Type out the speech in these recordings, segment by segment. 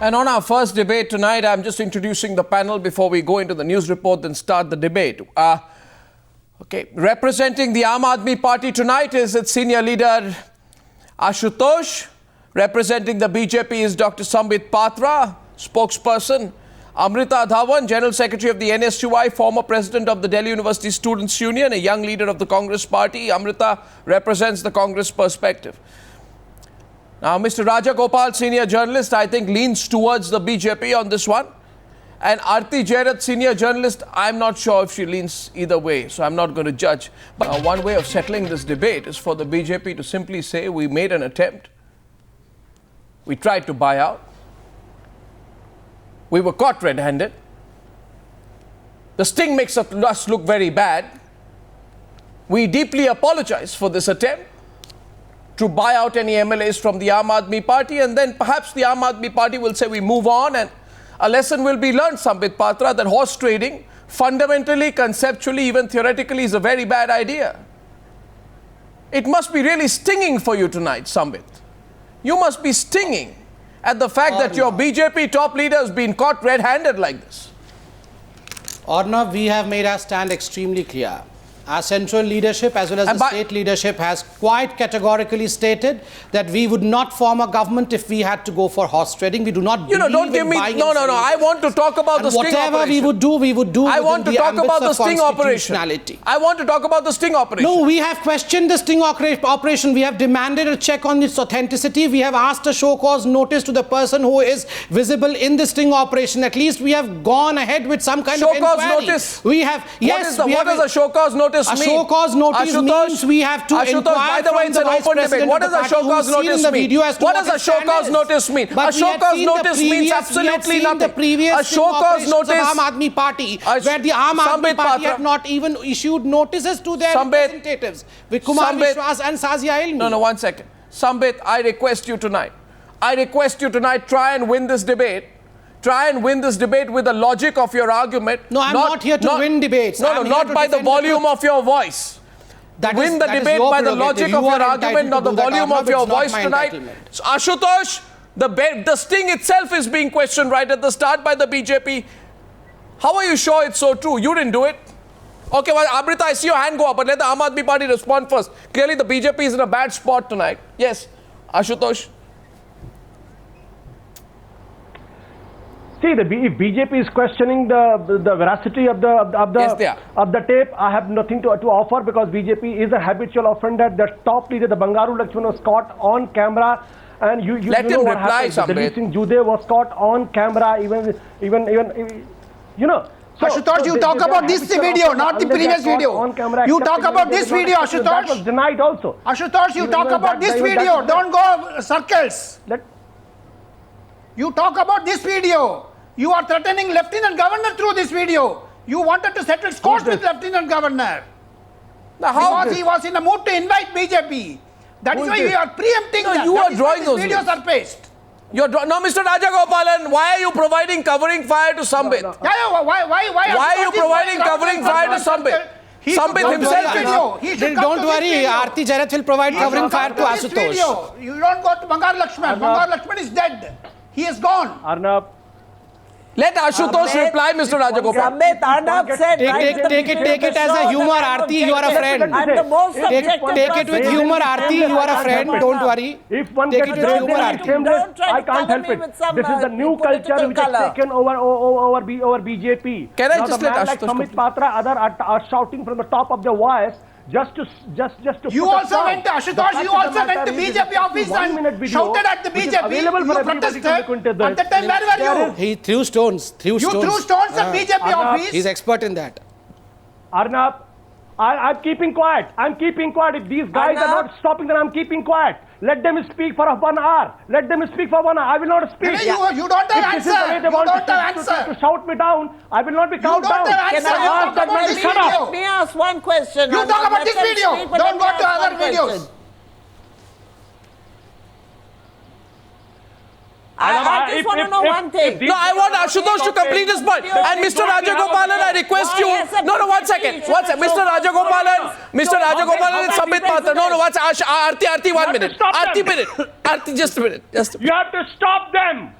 And on our first debate tonight, I'm just introducing the panel before we go into the news report and start the debate. Representing the Aam Aadmi Party tonight is its senior leader Ashutosh. Representing the BJP is Dr. Sambit Patra, spokesperson. Amrita Dhawan, General Secretary of the NSUI, former President of the Delhi University Students' Union, a young leader of the Congress Party. Amrita represents the Congress perspective. Now, Mr. Raja Gopal, senior journalist, I think leans towards the BJP on this one. And Aarti Jairath, senior journalist, I'm not sure if she leans either way, so I'm not going to judge. But one way of settling this debate is for the BJP to simply say, we made an attempt. We tried to buy out. We were caught red-handed. The sting makes us look very bad. We deeply apologize for this attempt to buy out any MLAs from the Aam Aadmi Party, and then perhaps the Aam Aadmi Party will say we move on and a lesson will be learned, Sambit Patra, that horse trading fundamentally, conceptually, even theoretically is a very bad idea. It must be really stinging for you tonight, Sambit. You must be stinging at the fact that your BJP top leader has been caught red-handed like this. Arnav, we have made our stand extremely clear. Our central leadership as well as the state leadership has quite categorically stated that we would not form a government if we had to go for horse trading. We do not believe don't give me... No. I want to talk about the sting operation. Whatever we would do I want to talk about the sting operation. I want to talk about the sting operation. No, we have questioned the sting operation. We have demanded a check on its authenticity. We have asked a show cause notice to the person who is visible in the sting operation. At least we have gone ahead with some kind of inquiry. Show cause notice? We have... Yes. What does a show cause notice mean? A show cause notice means we have to inquire by the way, it's an open debate. What does a show cause notice mean? What does a show cause notice mean? A show cause notice means absolutely nothing. The previous a show cause notice of Aam Aadmi Party, where the Aam Aadmi Party have not even issued notices to their representatives with Kumar Vishwas and Sazia Ilmi. No, 1 second. Sambit, I request you tonight, try and win this debate. Try and win this debate with the logic of your argument. No, I'm not here to win debates. Not by the volume of your voice. Win the debate by the logic of your argument, not the volume of your voice tonight. So, Ashutosh, the sting itself is being questioned right at the start by the BJP. How are you sure it's so true? You didn't do it. Okay, well, Amrita, I see your hand go up, but let the Aam Aadmi Party respond first. Clearly, the BJP is in a bad spot tonight. Yes, Ashutosh. See, if BJP is questioning the veracity of the tape, I have nothing to offer because BJP is a habitual offender. The top leader, the Bangaru Lakshman, was caught on camera, and you let him reply. Delhi Singh Jude was caught on camera, even you know. So, Ashutosh, you talk about this video, not the previous video. On camera, you talk about this video, Ashutosh. That was denied also. Ashutosh, you talk about this video. Don't go circles. You talk about this video. You are threatening Lieutenant Governor through this video. You wanted to settle scores with Lieutenant Governor. Because he was in a mood to invite BJP. That is why we are preempting that. You are drawing those videos are pasted. No, Mr. Rajagopalan, why are you providing covering fire to Sambit? Why are you providing covering fire to Sambit? Sambit himself. Don't worry, Aarti Jairath will provide covering fire to Ashutosh. You don't go to Bangar Lakshman. Bangar Lakshman is dead. He is gone. Arnab. Let Ashutosh reply, Mr. Rajagopalan. Take it as a humor, Aarti. You are a friend. Take it with humor, Aarti. You are a friend. Don't worry. If one gets humor, I can't help it. This is the new culture which has taken over BJP. Can I just let Ashutosh? Like Sambit Patra, other are shouting from the top of their voice. Just to you also went to Ashutosh, you also went to BJP office and shouted at the BJP. You protested. At that time, where were you? He threw stones. You threw stones at BJP office. He's expert in that. Arnab, I'm keeping quiet. If these guys are not stopping, then I'm keeping quiet. Let them speak for 1 hour. I will not speak. You don't have answer. You don't have answer. To shout me down, I will not be count down. You don't have answer. Let me ask one question. You talk about this video. Don't go to other videos. I just want to know one thing. No, I want Ashutosh to complete his point. And Mr. Rajagopalan, I request you. No, 1 second. Mr. Rajagopalan, it's Sambit Patra. No, Aarti, 1 minute. Aarti, just a minute. You have to stop them.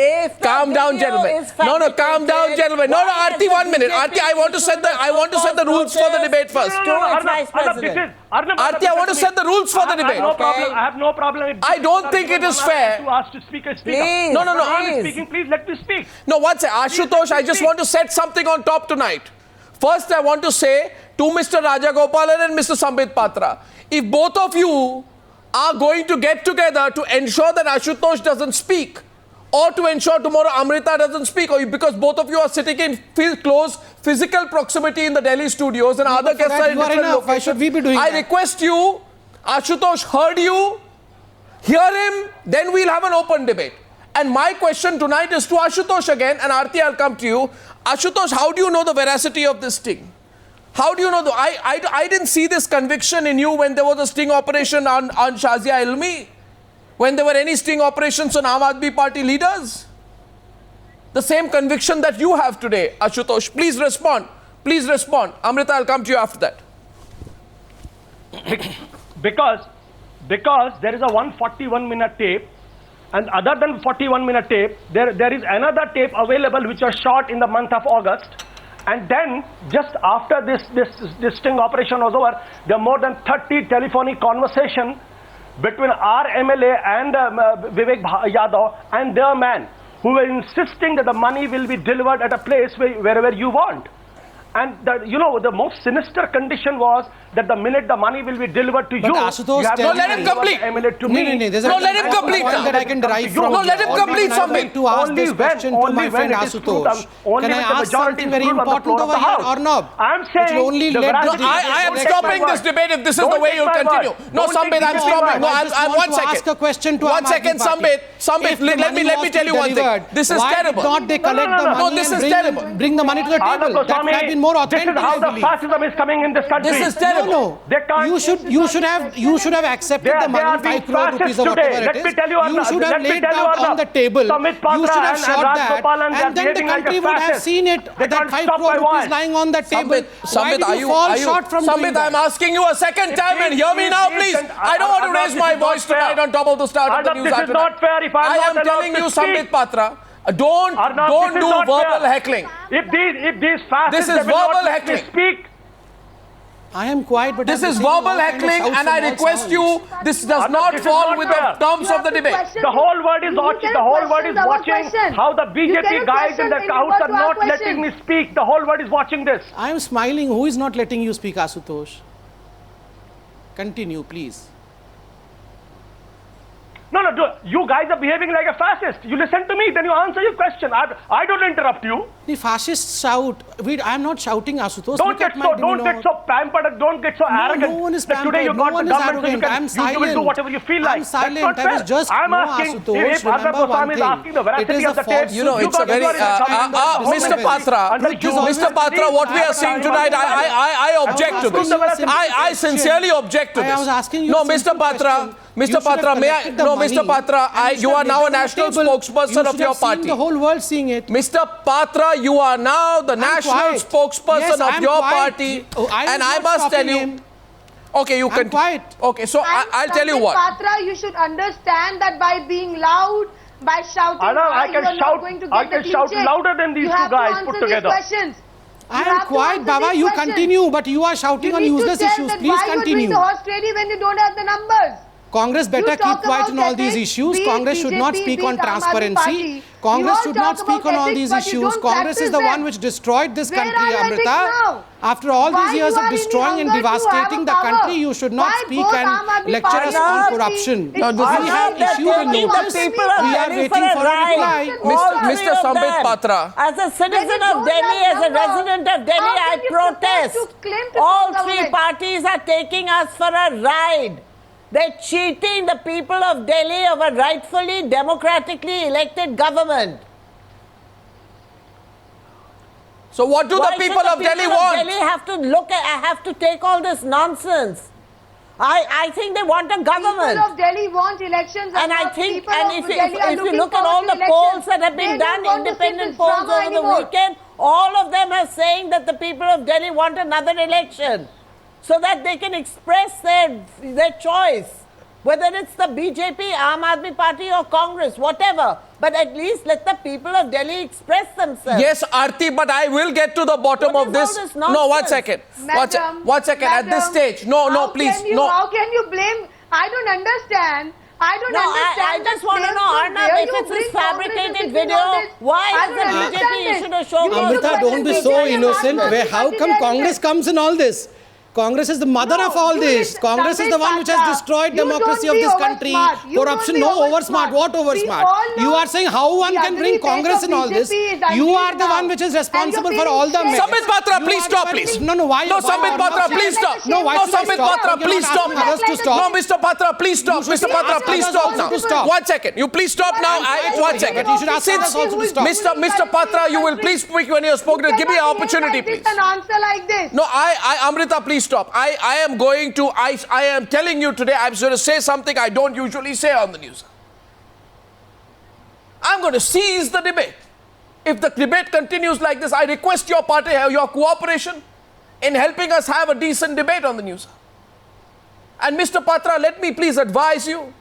If the Calm down, video gentlemen. is No, calm down, fabricated, gentlemen. No, why has Aarti, the 1 minute. BJP Aarti, I want to set the rules for the debate first. To its vice president. Aarti, I want to set the rules for the debate. I have no problem. I don't think it is fair. To ask to speak, Please, No. please. Speaking, please let me speak. No, one second. Ashutosh, I just want to set something on top tonight. First, I want to say to Mr. Rajagopalan and Mr. Sambit Patra, if both of you are going to get together to ensure that Ashutosh doesn't speak, or to ensure tomorrow Amrita doesn't speak, or because both of you are sitting in close physical proximity in the Delhi studios and other guests are in different locations, why should we be doing I that? request you, Ashutosh heard you, hear him, then we'll have an open debate. And my question tonight is to Ashutosh again, and Aarti, I'll come to you. Ashutosh, how do you know the veracity of this sting? How do you know? I didn't see this conviction in you when there was a sting operation on Shazia Ilmi, when there were any sting operations on Aam Aadmi Party leaders. The same conviction that you have today, Ashutosh. Please respond. Please respond. Amrita, I'll come to you after that. Because there is a 141-minute tape, and other than 41-minute tape, there is another tape available which was shot in the month of August. And then, just after this sting operation was over, there are more than 30 telephonic conversations between our MLA and Vivek Yadav and their man, who were insisting that the money will be delivered at a place wherever you want. And the most sinister condition was that the minute the money will be delivered to you, Ashutosh, you have no, let him complete. MLA to me. No, let him complete point now. that I can derive from. No, let him complete something. To ask this question to my friend Ashutosh. Can I ask something very important over here or not? I'm saying I am stopping this debate if this is the way you'll continue. No, Sambit, I'm stopping. No, I'm 1 second. Ask a question to 1 second, Sambit, let me tell you one thing. This is terrible. Why did not they collect the money this is and terrible. bring the money to the table? That would have been more authentic. This is how the fascism is coming in this country. This is terrible. No. You should have accepted the money, 5 crore rupees or whatever it is. You should have laid down on the table. You should have shot that, and then the country would have seen it. That 5 crore rupees lying on the table. Why did you fall short from doing that? I'm asking you a second time, and hear me now, please. I don't want to raise my voice tonight on top of the start of the news. This is not fair. If I am telling you, Sambit Patra, don't do verbal heckling. If these fascists This is verbal heckling. Speak. I am quiet, but This is verbal heckling, and I request you, this does not fall with the terms of the debate. The whole world is watching. The whole world is watching how the BJP guys in the house are not letting me speak. The whole world is watching this. I am smiling. Who is not letting you speak, Ashutosh? Continue, please. No, you guys are behaving like a fascist. You listen to me, then you answer your question. I don't interrupt you. The fascists shout. I am not shouting, Ashutosh. Don't get so pampered. Don't get so arrogant. No one is that today pampered. you got No one the is government, arrogant. so you can do whatever you feel like. I'm silent. That's not I fair. was just I'm asking Ashutosh, if Arnab remember one Goswami is thing. asking the veracity It is of the a false- tape. You know, it's a very, Mr. Patra, what we are seeing tonight, I object to this. I sincerely object to this. I was asking you No, a Mr. simple Patra, question. Mr. You should have Patra, may I? collected the No, money Mr. Patra, and you are now a laid it on the national table. spokesperson of your party. The whole world seeing it. Mr. Patra, you are now the national quiet. spokesperson Yes, of I'm your quiet. party. Oh, I was And I not must tell stopping you. him. Okay, you can. quiet. Okay, so I'll tell you what. Patra, you should understand that by being loud, by shouting, I can you are shout. not going to get I the can clean shout chit. louder than these You two have to guys answer put these together. questions. I You am have to quiet, answer Baba. these You questions. continue, but you are shouting You on need to useless tell issues. that Please why you're doing continue. the horse trading when you don't have the numbers. Congress better You keep talk quiet about on all these ethics, issues. be it Congress should not BJP, speak be on it Aam Aadmi transparency. Party. Congress You all should not talk speak about on all ethics, these but you issues. don't Congress is the practice one them. which destroyed this Where country, are your ethics Amrita. now? After all Why these years you of are in destroying and hunger to have devastating a the power? country, you should not Why speak both and Aam Aadmi lecture us Party on and corruption. BJP? No, this We is- have issued a notice. People of We are Delhi waiting for a right. reply. All Mr. three of Sambit them. Patra. As a citizen When you of don't Delhi, have as a number, resident of Delhi, how I can you propose protest. to claim to All the three government? parties are taking us for a ride. They're cheating the people of Delhi of a rightfully, democratically elected government. So what do the people of Delhi want? Delhi have to take all this nonsense. I think they want a government. People of Delhi want elections, And I not think, people and of if Delhi are you looking look at all forward the to polls elections. that have been They done, don't want to sit independent this polls drama over the anymore. weekend, all of them are saying that the people of Delhi want another election so that they can express their choice. whether it's the BJP, Aam Aadmi Party or Congress, whatever. But at least let the people of Delhi express themselves. Yes, Aarti, but I will get to the bottom What of is this. all this No, one nonsense? second. Madam, One second. At this madam, stage. No, please. How can you blame? I don't understand. I don't No, understand. I just want to know, Arnab, if it's this fabricated video, why has the BJP issued a show cause? Amrita, don't be so innocent. How come Congress comes in all this? Congress is the mother of all this. Congress is the one which has destroyed democracy of this country. Corruption, no, over smart. What over smart? You are saying how one can bring Congress in all this. You are the one which is responsible for all the mess. Sambit Patra, please stop, please. No, why? No, Sambit Patra, please stop. No, why should I Sambit stop? Patra, You're please not stop asking now. others to stop. No, Mr. Patra, please stop. You should Mr. Patra, ask please others stop also now. to stop. 1 second. You please stop now. One second. You should ask others also to stop. Mr. Patra, you will please speak when you have spoken. Give me an opportunity, please. An answer like this. No, Amrita, please stop. I am going to, I am telling you today, I'm going to say something I don't usually say on the news. I'm going to seize the debate. If the debate continues like this, I request your party, your cooperation in helping us have a decent debate on the news. And Mr. Patra, let me please advise you,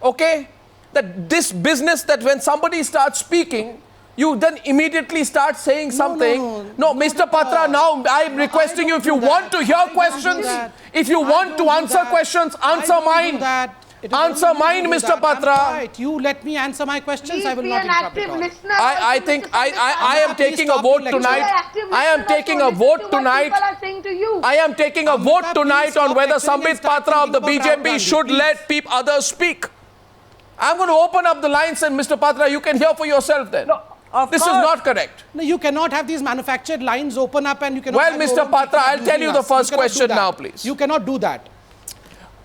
okay, that this business that when somebody starts speaking, you then immediately start saying something. No, Mr. Patra, now I'm requesting you, if you want to hear questions, if you want to answer questions, answer mine. Answer mine, Mr. Patra. Right. You let me answer my questions. Please I will be not an interrupt active at all. listener. I think I am taking a vote tonight. I am taking a vote tonight. I am taking a vote tonight on whether Sambit Patra of the BJP should let others speak. I'm going to open up the lines, and Mr. Patra, you can hear for yourself then. This is not correct. No, you cannot have these manufactured lines open up and you cannot... Well, Mr. Patra, I'll tell you the first question now, please. You cannot do that.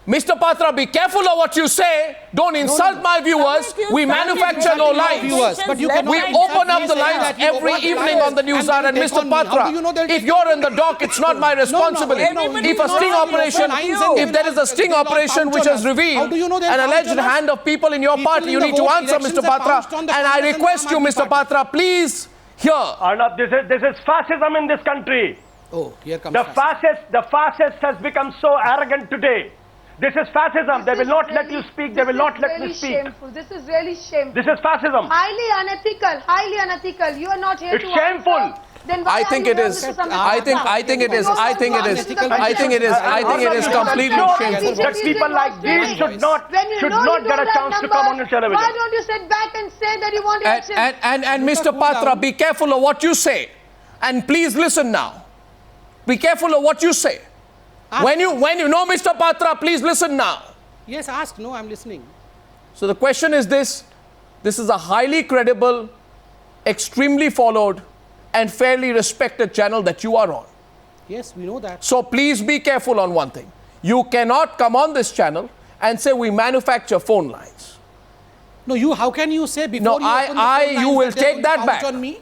Mr. Patra, be careful of what you say. Don't insult my viewers. We manufacture no lines. But you We open up the lines every evening on the Newshour. And Mr. Patra, if you're in the dock, it's not my responsibility. If a sting operation, if there is a sting operation which has revealed an alleged hand of people in your party, you need to answer, Mr. Patra. And I request you, Mr. Patra, please hear. Arnab, this is fascism in this country. Oh, here comes The fascist has become so arrogant today. This is fascism. They will not let you speak. They will not let me speak. Shameful. This is really shameful. This is fascism. Highly unethical. Highly unethical. You are not here It's to shameful. answer. Then why I think it is. I think it is completely shameful. That people like these should not get a chance to come on the television. Why don't you sit back and say that you want election? And Mr. Patra, be careful of what you say. And please listen now. Be careful of what you say. When you know, Mr. Patra, please listen now. Yes, ask. No, I'm listening. So the question is this. This is a highly credible, extremely followed, and fairly respected channel that you are on. Yes, we know that. So please be careful on one thing. You cannot come on this channel and say we manufacture phone lines. No, how can you say before you will take that back. On me?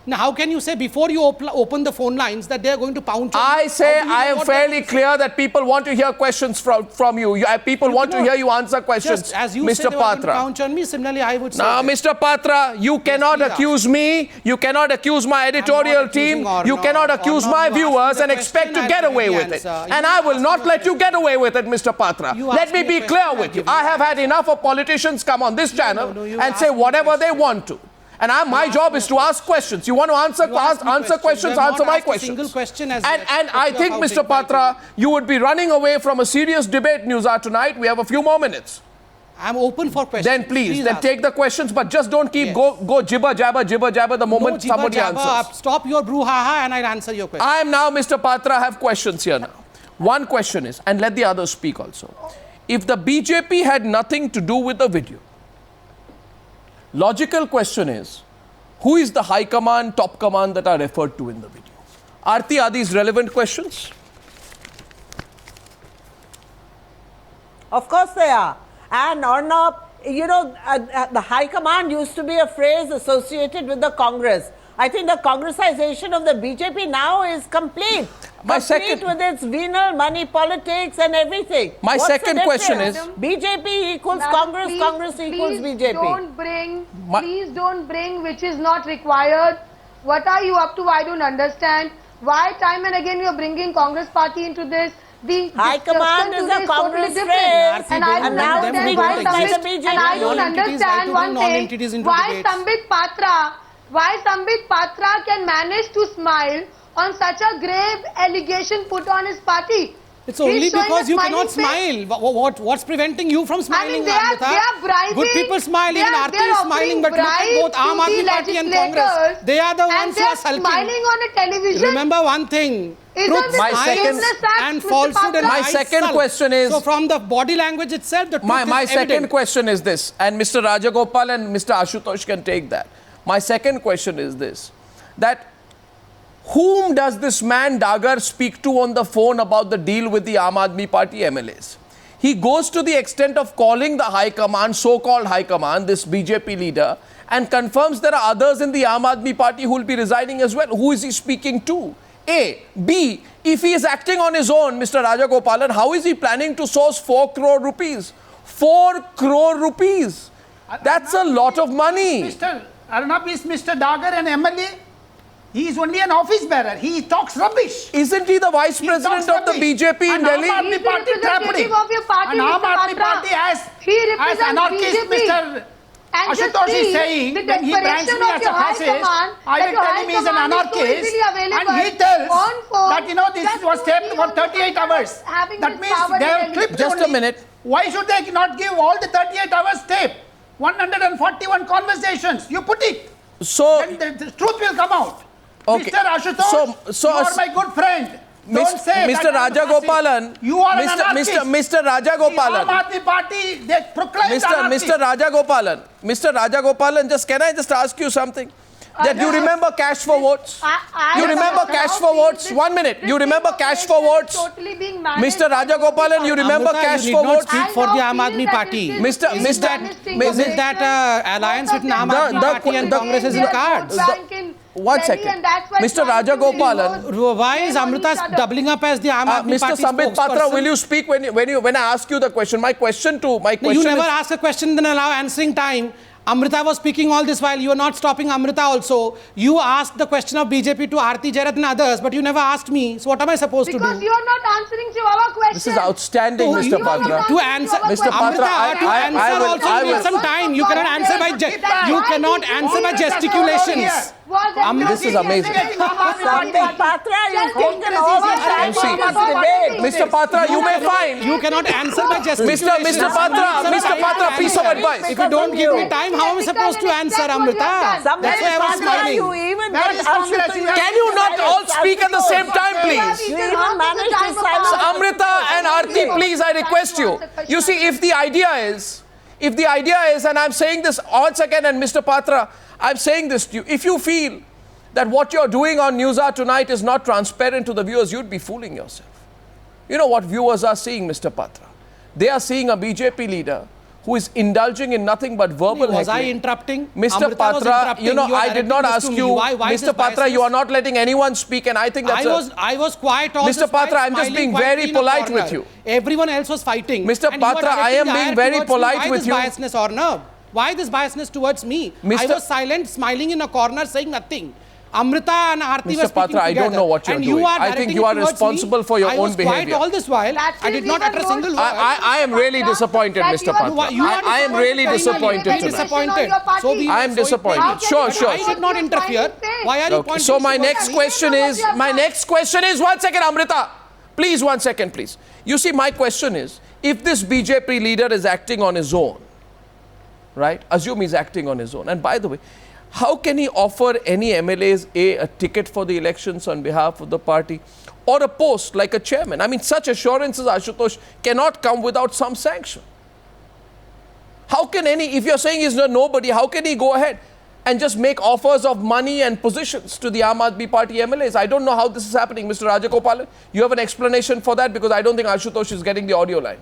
Now, how can you say before you open the phone lines that they are going to pounce on you? I say I am fairly clear that people want to hear questions from you. People want to hear you answer questions, Just as you Mr. say they were going to Patra. pounce on me, similarly I would say Now, that. Mr. Patra, you cannot accuse me, you cannot accuse my editorial team, you cannot accuse my viewers and expect to get away with it. And I will not let you get away with it, Mr. Patra. Let me be clear with you. I have had enough of politicians come on this channel and say whatever they want to. And my job is to ask questions. You want to answer questions, answer my questions. And I think, Mr. Patra, you would be running away from a serious debate, Newshour, tonight. We have a few more minutes. I'm open for questions. Then please take the questions, but just don't keep go jibber jabber the moment somebody answers. Stop your brouhaha and I'll answer your question. I am now, Mr. Patra, have questions here now. One question is, and let the others speak also. If the BJP had nothing to do with the video, logical question is, who is the high command, top command that are referred to in the video? Aarti, are these relevant questions? Of course they are. And Arnab, you know, the high command used to be a phrase associated with the Congress. I think the Congressization of the BJP now is complete. Complete with its venal money politics and everything. My second question is, BJP equals Congress, Congress equals BJP. Please don't bring which is not required. What are you up to? I don't understand. Why time and again you are bringing Congress party into this? the High command is a Congress phrase, and I don't now understand it's why being by the Sambit, BJP. and I don't Non-entities like understand to one bring thing, non-entities into why debates. Sambit Patra can manage to smile on such a grave allegation put on his party. It's only He's showing because a you cannot smiling face. smile. What's preventing you from I smiling, mean, they are bribing. Good people smile, they even are- Aarti they are is smiling, but look at offering both Aam bribes to Aadmi the Party and Congress. legislators, They are the and ones they who are are sulking. smiling on a television. Remember one thing. Isn't Truth, this My a second- shameless act, and Mr. falsehood and Patra? My lies second sulk. question is- So from the body language itself, the truth My is second evident. question is this, and Mr. Rajagopal and Mr. Ashutosh can take that. My second question is this, that whom does this man Dagar speak to on the phone about the deal with the Aam Aadmi Party MLAs? He goes to the extent of calling the high command, so-called high command, this BJP leader, and confirms there are others in the Aam Aadmi Party who will be resigning as well. Who is he speaking to? A. B. If he is acting on his own, Mr. Rajagopalan, how is he planning to source 4 crore rupees? 4 crore rupees. That's a lot of money. Mr. Arnab is Mr. Dagar an MLA? He is only an office bearer. He talks rubbish. Isn't he the vice He president talks of the rubbish. BJP in And Delhi? Aam Aadmi He's the Party trapped him. representative of your party, And Aam Mr. Aadmi Patra. Party as represents anarchist BJP. Mr. And just Ashutosh is see saying, the when he brands desperation me of as your a high fascist, command, I that will your tell high him he's an command is so anarchist. easily available And he tells on phone that, you know, this just was to taped be for on the 38 position hours. of having That this means power they in have Delhi. clipped Just a only. minute. Why should they not give all the 38 hours tape? 141 conversations. You put it. So, Then the truth will come out. Okay. Mr. Ashutosh, So you are my good friend. Don't say Mr. that I'm Rajagopalan, fascist. You are an anarchist. Mr. Rajagopalan, The Aam Aadmi Party, they proclaimed anarchy. Mr. Rajagopalan, can I just ask you something? That you remember cash for votes? You remember cash for votes? 1 minute. You remember cash for votes? Mr. Rajagopalan, you remember Amrita, cash you for need not votes? speak for the Aam Aadmi Party. Is it that alliance between Aam Aadmi Party and Congress is in cards? 1 second. Mr. Rajagopalan, Why is Amrita doubling up as the Aam Aadmi Mr. Party Sambit Patra, spokesperson? will you speak when I ask you the question? My question You is, never ask a question, then allow answering time. Amrita was speaking all this while. You are not stopping Amrita also. You asked the question of BJP to Aarti Jairat and others, but you never asked me. So what am I supposed to Because do? you are not answering to our question. this is outstanding, Oh, Mr. you- Patra. To answer, Mr. Patra, Amrita, to answer also I you need will- some time. You cannot answer by gesticulations. This is amazing. Sambit Patra, you've taken all the time MC. for this debate. Mr. Patra, you may find. You cannot answer by gesticulations. Mr. Patra, piece of advice. If you don't give me time, how am I supposed to answer, Amrita? Sambit That's why I was Patra, smiling. you even That got is Congress. Ashutosh. Can you not all speak at the same time, please? You even managed to silence Amrita and Aarti, please, I request you. You see, if the idea is, and I'm saying this once again, and Mr. Patra, I'm saying this to you, if you feel that what you're doing on Newshour tonight is not transparent to the viewers, you'd be fooling yourself. You know what viewers are seeing, Mr. Patra? They are seeing a BJP leader who is indulging in nothing but verbal Was I heckling. interrupting? Mr. Amrita was Patra, interrupting. you know, are I did not directing this ask to me. you, Why Mr. this Patra, you biasness? are not letting anyone speak, and I think that's I was quiet all Mr. this while, Patra, I'm just smiling being quietly very in a polite corner. with you. Everyone else was fighting. Mr. And you are Patra, I directing am the being ire very towards me. polite with you. Why this biasness, Arnab? Why this biasness towards me? I Mr. was silent, smiling in a corner, saying nothing. Amrita and Aarti were Mr. speaking Patra, I don't together. know what you're And doing. you are I think directing you are it towards responsible me. for your I own was quiet behavior. all this while. That I did is not even utter a more single word. I am really disappointed, Mr. Patra. I am really disappointed Be tonight. disappointed. I am disappointed. Sure. I did not interfere. Why are you Okay, pointing so my towards next me? question is, 1 second, Amrita. Please, 1 second, please. You see, my question is, if this BJP leader is acting on his own, right? Assume he's acting on his own. And by the way, how can he offer any MLAs a ticket for the elections on behalf of the party or a post like a chairman? I mean, such assurances, Ashutosh, cannot come without some sanction. How can if you're saying he's nobody, how can he go ahead and just make offers of money and positions to the Aam Aadmi Party MLAs? I don't know how this is happening. Mr. Rajagopalan, you have an explanation for that? Because I don't think Ashutosh is getting the audio line.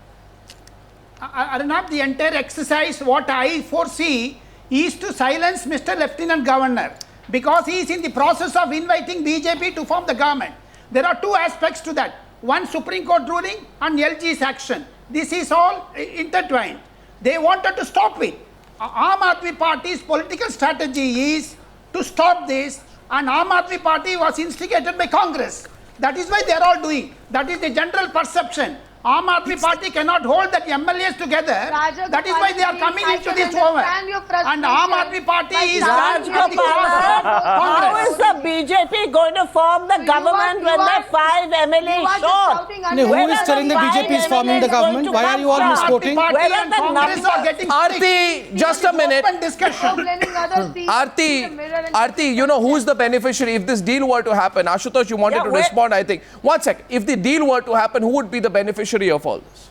Arnab, the entire exercise, what I foresee is to silence Mr. Lieutenant Governor because he is in the process of inviting BJP to form the government. There are two aspects to that. One, Supreme Court ruling and LG's action. This is all intertwined. They wanted to stop it. Aam Aadmi Party's political strategy is to stop this, and Aam Aadmi Party was instigated by Congress. That is why they are all doing. That is the general perception. Aam Aadmi Party cannot hold that MLAs together. That is why they are coming into this over. And Aam Aadmi Party is how is the BJP going to form the government when the 5 MLAs short? No, who is telling the BJP is forming the government? Why are you all misquoting? Where are the numbers? Aarti, just a minute. Aarti, you know who's the beneficiary if this deal were to happen? Ashutosh, you wanted to respond, I think. 1 sec. If the deal were to happen, who would be the beneficiary of all this?